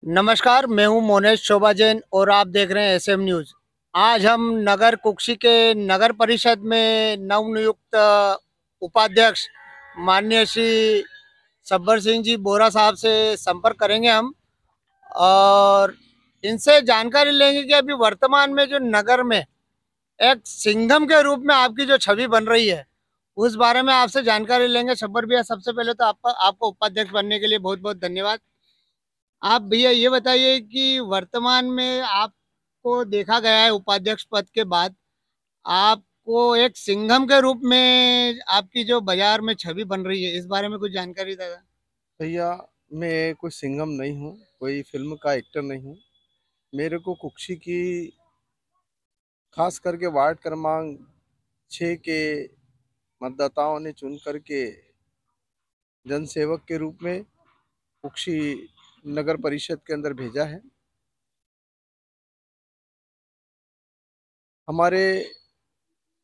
नमस्कार, मैं हूं मोनेश शोभा जैन और आप देख रहे हैं एसएम न्यूज़। आज हम नगर कुक्षी के नगर परिषद में नवनियुक्त उपाध्यक्ष माननीय श्री सब्बर सिंह जी बोरा साहब से संपर्क करेंगे हम और इनसे जानकारी लेंगे कि अभी वर्तमान में जो नगर में एक सिंघम के रूप में आपकी जो छवि बन रही है, उस बारे में आपसे जानकारी लेंगे। सब्बर भैया, सबसे पहले तो आपको उपाध्यक्ष बनने के लिए बहुत बहुत धन्यवाद। आप भैया ये बताइए कि वर्तमान में आपको देखा गया है उपाध्यक्ष पद के बाद आपको एक सिंघम के रूप में आपकी जो बाजार में छवि बन रही है, इस बारे में कुछ जानकारी दादा। भैया, मैं कोई सिंघम नहीं हूँ, कोई फिल्म का एक्टर नहीं हूँ। मेरे को कुक्षी की खास करके वार्ड क्रमांक 6 के मतदाताओं ने चुन करके जनसेवक के रूप में कुक्षी नगर परिषद के अंदर भेजा है। हमारे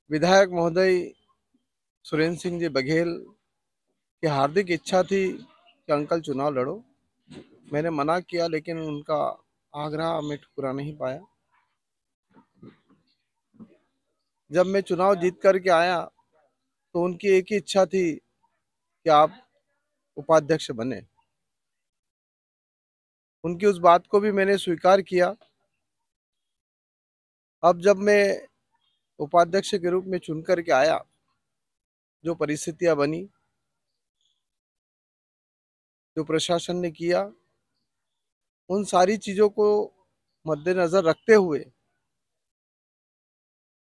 विधायक महोदय सुरेंद्र सिंह जी बघेल की हार्दिक इच्छा थी कि अंकल चुनाव लड़ो। मैंने मना किया, लेकिन उनका आग्रह मैं ठुकरा नहीं पाया। जब मैं चुनाव जीत करके आया तो उनकी एक ही इच्छा थी कि आप उपाध्यक्ष बने। उनकी उस बात को भी मैंने स्वीकार किया। अब जब मैं उपाध्यक्ष के रूप में चुन करके आया, जो परिस्थितियां बनी, जो प्रशासन ने किया, उन सारी चीजों को मद्देनजर रखते हुए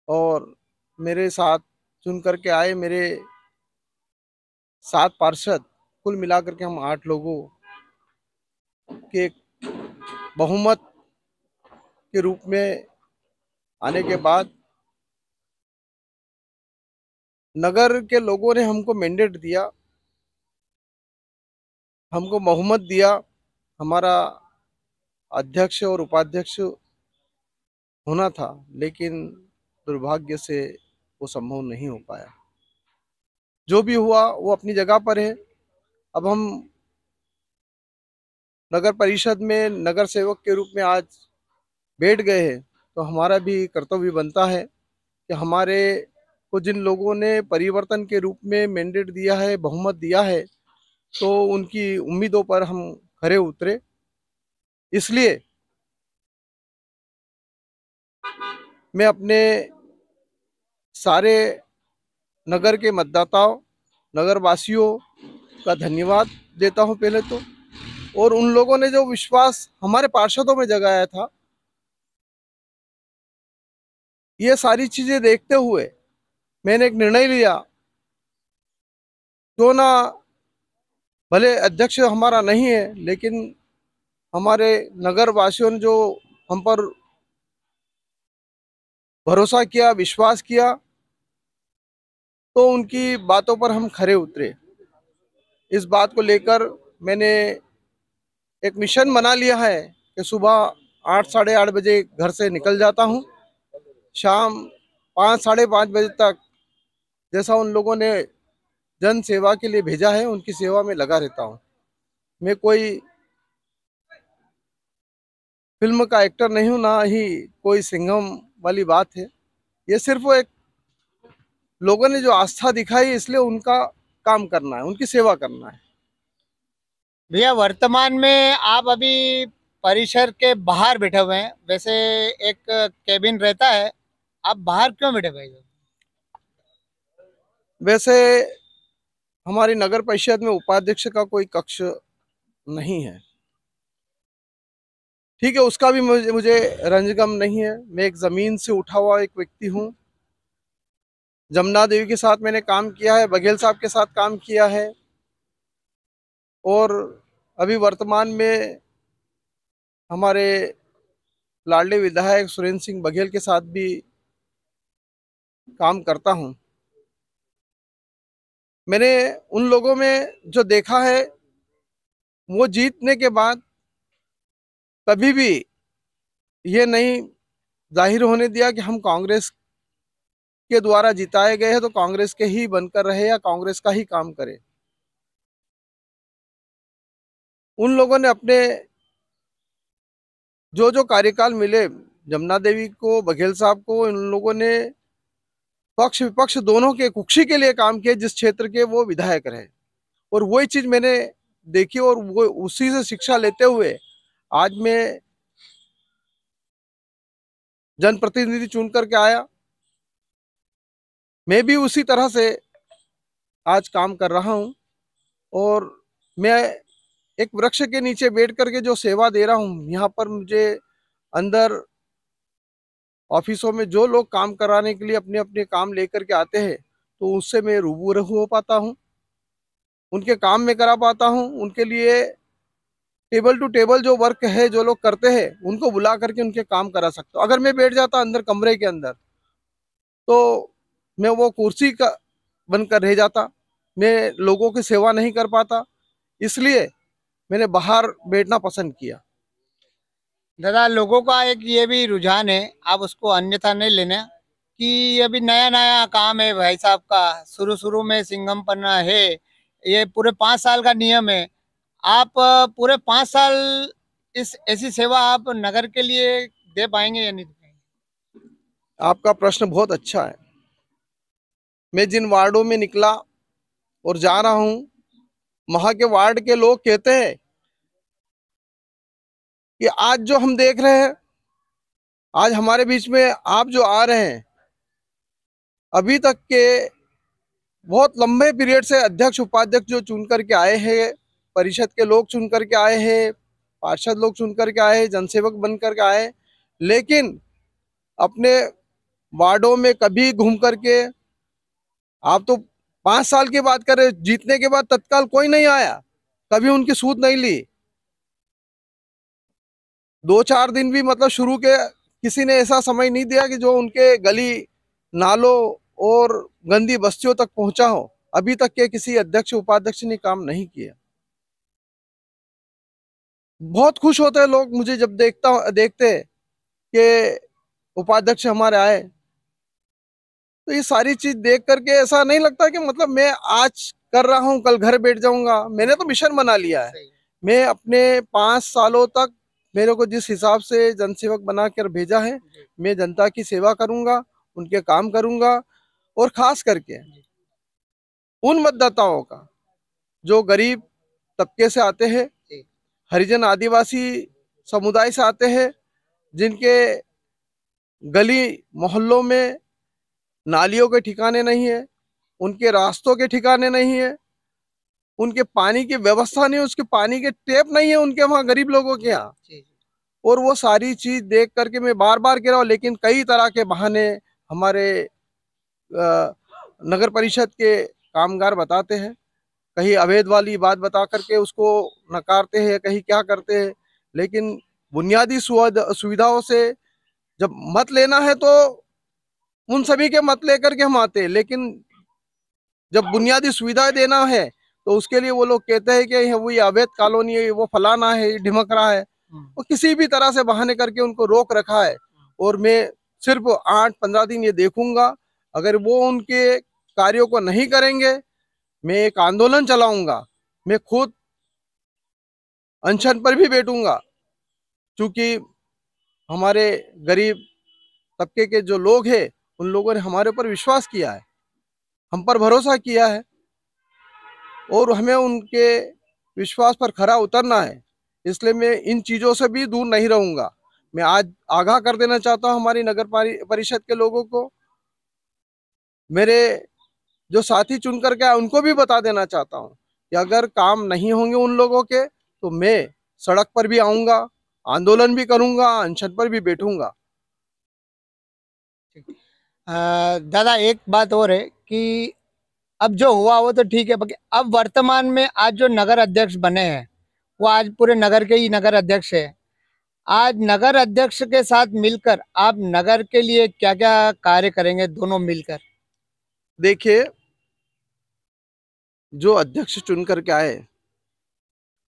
और मेरे साथ चुन करके आए मेरे 7 पार्षद, कुल मिलाकर के हम 8 लोगों के एक बहुमत के रूप में आने के बाद नगर के लोगों ने हमको मैंडेट दिया, हमको बहुमत दिया हमारा अध्यक्ष और उपाध्यक्ष होना था। लेकिन दुर्भाग्य से वो संभव नहीं हो पाया। जो भी हुआ वो अपनी जगह पर है। अब हम नगर परिषद में नगर सेवक के रूप में आज बैठ गए हैं, तो हमारा भी कर्तव्य बनता है कि हमारे को जिन लोगों ने परिवर्तन के रूप में मैंडेट दिया है, बहुमत दिया है, तो उनकी उम्मीदों पर हम खरे उतरे। इसलिए मैं अपने सारे नगर के मतदाताओं, नगर वासियों का धन्यवाद देता हूं पहले तो। और उन लोगों ने जो विश्वास हमारे पार्षदों में जगाया था, ये सारी चीजें देखते हुए मैंने एक निर्णय लिया। क्यों ना, भले अध्यक्ष हमारा नहीं है, लेकिन हमारे नगर वासियों ने जो हम पर भरोसा किया, विश्वास किया, तो उनकी बातों पर हम खरे उतरे। इस बात को लेकर मैंने एक मिशन बना लिया है कि सुबह 8 साढ़े 8 बजे घर से निकल जाता हूँ, शाम 5 साढ़े 5 बजे तक जैसा उन लोगों ने जन सेवा के लिए भेजा है उनकी सेवा में लगा रहता हूँ। मैं कोई फिल्म का एक्टर नहीं हूँ, ना ही कोई सिंघम वाली बात है। ये सिर्फ वो एक लोगों ने जो आस्था दिखाई, इसलिए उनका काम करना है, उनकी सेवा करना है। भैया, वर्तमान में आप अभी परिसर के बाहर बैठे हुए हैं। वैसे एक केबिन रहता है, आप बाहर क्यों बैठे हुए हैं? वैसे हमारी नगर परिषद में उपाध्यक्ष का कोई कक्ष नहीं है। ठीक है, उसका भी मुझे मुझे रंजगम नहीं है। मैं एक जमीन से उठा हुआ एक व्यक्ति हूँ। जमुना देवी के साथ मैंने काम किया है, बघेल साहब के साथ काम किया है, और अभी वर्तमान में हमारे लाडले विधायक सुरेंद्र सिंह बघेल के साथ भी काम करता हूँ। मैंने उन लोगों में जो देखा है, वो जीतने के बाद कभी भी ये नहीं जाहिर होने दिया कि हम कांग्रेस के द्वारा जिताए गए हैं तो कांग्रेस के ही बनकर रहे या कांग्रेस का ही काम करे। उन लोगों ने अपने जो जो कार्यकाल मिले, जमुना देवी को, बघेल साहब को, इन लोगों ने पक्ष विपक्ष दोनों के कुक्षी के लिए काम किया, जिस क्षेत्र के वो विधायक रहे। और वही चीज मैंने देखी और वो उसी से शिक्षा लेते हुए आज मैं जनप्रतिनिधि चुन करके आया। मैं भी उसी तरह से आज काम कर रहा हूं और मैं एक वृक्ष के नीचे बैठ करके जो सेवा दे रहा हूं, यहाँ पर मुझे अंदर ऑफिसों में जो लोग काम कराने के लिए अपने अपने काम लेकर के आते हैं, तो उससे मैं रूबरू हो पाता हूँ, उनके काम में करा पाता हूँ। उनके लिए टेबल टू टेबल जो वर्क है, जो लोग करते हैं, उनको बुला करके उनके काम करा सकता हूँ। अगर मैं बैठ जाता अंदर कमरे के अंदर, तो मैं वो कुर्सी का बनकर रह जाता, मैं लोगों की सेवा नहीं कर पाता। इसलिए मैंने बाहर बैठना पसंद किया। दादा, लोगों का एक ये भी रुझान है, आप उसको अन्यथा नहीं लेना, कि अभी नया नया काम है भाई साहब का, शुरू शुरू में सिंघम पन्ना है, ये पूरे 5 साल का नियम है। आप पूरे 5 साल इस ऐसी सेवा आप नगर के लिए दे पाएंगे या नहीं दे पाएंगे? आपका प्रश्न बहुत अच्छा है। मैं जिन वार्डों में निकला और जा रहा हूं, वहां के वार्ड के लोग कहते हैं कि आज जो हम देख रहे हैं, आज हमारे बीच में आप जो आ रहे हैं, अभी तक के बहुत लंबे पीरियड से अध्यक्ष उपाध्यक्ष जो चुन करके आए हैं, परिषद के लोग चुन करके आए हैं, पार्षद लोग चुन करके आए हैं, जनसेवक बन करके आए, लेकिन अपने वार्डों में कभी घूम करके, आप तो 5 साल की बात कर रहे, जीतने के बाद तत्काल कोई नहीं आया, कभी उनकी सूद नहीं ली। 2-4 दिन भी मतलब शुरू के किसी ने ऐसा समय नहीं दिया कि जो उनके गली नालों और गंदी बस्तियों तक पहुंचा हो। अभी तक के किसी अध्यक्ष उपाध्यक्ष ने काम नहीं किया। बहुत खुश होते हैं लोग मुझे जब देखते हैं कि उपाध्यक्ष हमारे आए। तो ये सारी चीज देख करके ऐसा नहीं लगता कि मतलब मैं आज कर रहा हूं, कल घर बैठ जाऊंगा। मैंने तो मिशन बना लिया है। मैं अपने 5 सालों तक, मेरे को जिस हिसाब से जनसेवक बना कर भेजा है, मैं जनता की सेवा करूंगा, उनके काम करूंगा। और खास करके उन मतदाताओं का जो गरीब तबके से आते हैं, हरिजन आदिवासी समुदाय से आते हैं, जिनके गली मोहल्लों में नालियों के ठिकाने नहीं है, उनके रास्तों के ठिकाने नहीं है, उनके पानी की व्यवस्था नहीं है, उसके पानी के टेप नहीं है उनके वहां, गरीब लोगों के यहाँ। और वो सारी चीज देख करके मैं बार बार कह रहा हूँ, लेकिन कई तरह के बहाने हमारे नगर परिषद के कामगार बताते हैं। कहीं अवैध वाली बात बता करके उसको नकारते हैं, कहीं क्या करते हैं। लेकिन बुनियादी सुविधाओं से जब मत लेना है तो उन सभी के मत लेकर के हम आते हैं, लेकिन जब बुनियादी सुविधाएं देना है तो उसके लिए वो लोग कहते हैं कि वो ये अवैध कॉलोनी है, वो फलाना है, ये ढिमकरा है। वो किसी भी तरह से बहाने करके उनको रोक रखा है। और मैं सिर्फ 8-15 दिन ये देखूंगा, अगर वो उनके कार्यों को नहीं करेंगे, मैं एक आंदोलन चलाऊंगा। मैं खुद अनशन पर भी बैठूंगा, क्योंकि हमारे गरीब तबके के जो लोग हैं, उन लोगों ने हमारे ऊपर विश्वास किया है, हम पर भरोसा किया है, और हमें उनके विश्वास पर खरा उतरना है। इसलिए मैं इन चीज़ों से भी दूर नहीं रहूंगा। मैं आज आगाह कर देना चाहता हूं हमारी नगर परिषद के लोगों को, मेरे जो साथी चुन करके आए उनको भी बता देना चाहता हूं कि अगर काम नहीं होंगे उन लोगों के, तो मैं सड़क पर भी आऊंगा, आंदोलन भी करूंगा, अनशन पर भी बैठूंगा। दादा, एक बात और है कि अब जो हुआ वो तो ठीक है, बाकी अब वर्तमान में आज जो नगर अध्यक्ष बने हैं, वो आज पूरे नगर के ही नगर अध्यक्ष है। आज नगर अध्यक्ष के साथ मिलकर आप नगर के लिए क्या क्या कार्य करेंगे दोनों मिलकर? देखिए, जो अध्यक्ष चुन करके आए,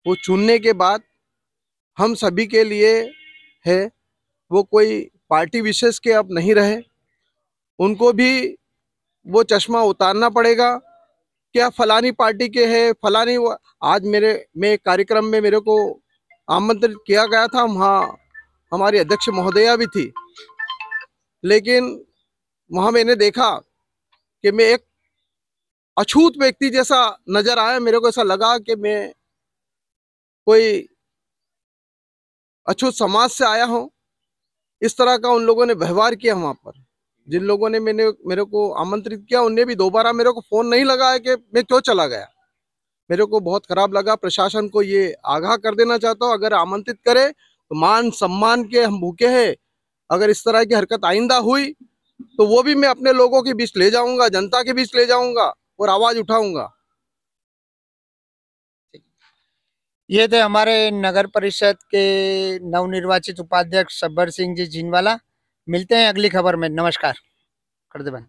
वो चुनने के बाद हम सभी के लिए है, वो कोई पार्टी विशेष के अब नहीं रहे। उनको भी वो चश्मा उतारना पड़ेगा, क्या फलानी पार्टी के है, फलानी आज मैं एक कार्यक्रम में मेरे को आमंत्रित किया गया था, वहाँ हमारी अध्यक्ष महोदया भी थी, लेकिन वहां मैंने देखा कि मैं एक अछूत व्यक्ति जैसा नजर आया। मेरे को ऐसा लगा कि मैं कोई अछूत समाज से आया हूं। इस तरह का उन लोगों ने व्यवहार किया वहां पर। जिन लोगों ने मेरे को आमंत्रित किया, उनने भी दोबारा मेरे को फोन नहीं लगाया कि मैं क्यों चला गया। मेरे को बहुत खराब लगा। प्रशासन को ये आगाह कर देना चाहता हूँ, अगर आमंत्रित करे तो मान सम्मान के हम भूखे हैं। अगर इस तरह की हरकत आइंदा हुई तो वो भी मैं अपने लोगों के बीच ले जाऊंगा, जनता के बीच ले जाऊंगा और आवाज उठाऊंगा। ये थे हमारे नगर परिषद के नवनिर्वाचित उपाध्यक्ष सब्बर सिंह जी जीनवाला। मिलते हैं अगली खबर में। नमस्कार। कर दे बंद।